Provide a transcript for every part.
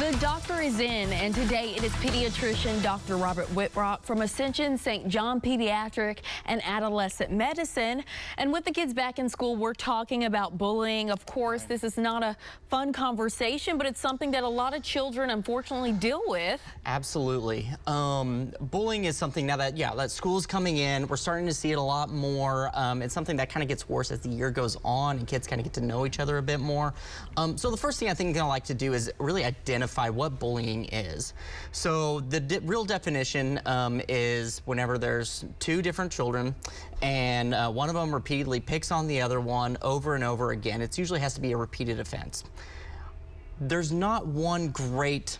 The doctor is in, and today it is pediatrician Dr. Robert Wittrock from Ascension, St. John Pediatric and Adolescent Medicine. And with the kids back in school, we're talking about bullying. Of course, this is not a fun conversation, but it's something that a lot of children unfortunately deal with. Absolutely. Bullying is something now that school's coming in, we're starting to see it a lot more. It's something that kind of gets worse as the year goes on and kids kind of get to know each other a bit more. So the first thing I think I'm gonna like to do is really identify what bullying is. So the real definition is whenever there's two different children and one of them repeatedly picks on the other one over and over again. It usually has to be a repeated offense. There's not one great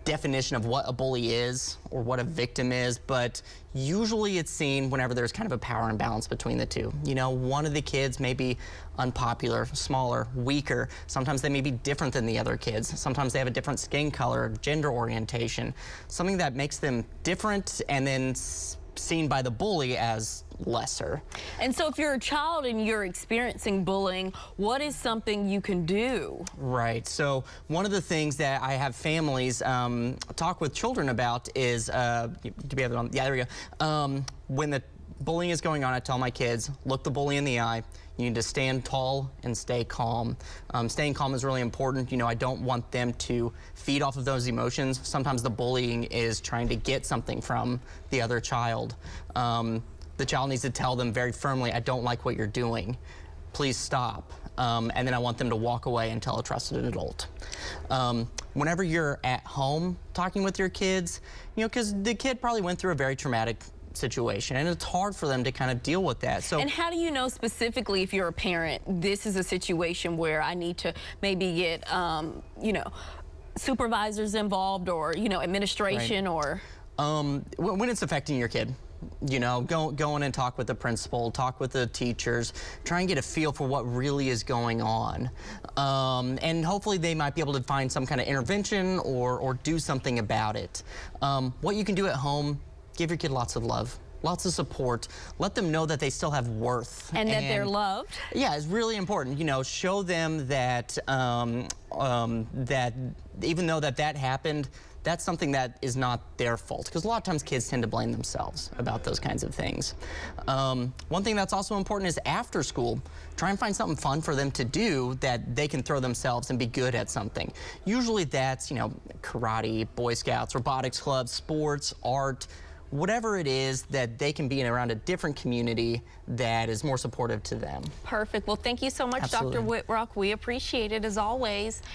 definition of what a bully is or what a victim is, but usually it's seen whenever there's kind of a power imbalance between the two. You know, one of the kids may be unpopular, smaller, weaker. Sometimes they may be different than the other kids. Sometimes they have a different skin color, gender orientation, something that makes them different and then seen by the bully as lesser. And so if you're a child and you're experiencing bullying, what is something you can do? Right. So one of the things that I have families talk with children about is, do we have it on? Yeah, there we go. When the bullying is going on, I tell my kids, look the bully in the eye. You need to stand tall and stay calm. Staying calm is really important. You know, I don't want them to feed off of those emotions. Sometimes the bullying is trying to get something from the other child. The child needs to tell them very firmly, I don't like what you're doing. Please stop. And then I want them to walk away and tell a trusted adult. Whenever you're at home talking with your kids, you know, because the kid probably went through a very traumatic situation and it's hard for them to kind of deal with that. So, and how do you know specifically if you're a parent, this is a situation where I need to maybe get, you know, supervisors involved or, you know, administration, right. Or? When it's affecting your kid. You know, go in and talk with the principal, talk with the teachers, try and get a feel for what really is going on. And hopefully they might be able to find some kind of intervention or do something about it. What you can do at home, give your kid lots of love, lots of support. Let them know that they still have worth. And that they're loved. Yeah, it's really important. You know, show them that, that even though that happened, that's something that is not their fault, because a lot of times kids tend to blame themselves about those kinds of things. One thing that's also important is after school, try and find something fun for them to do that they can throw themselves and be good at something. Usually that's, you know, karate, Boy Scouts, robotics clubs, sports, art, whatever it is that they can be in around a different community that is more supportive to them. Perfect. Well, thank you so much, Absolutely. Dr. Wittrock. We appreciate it as always.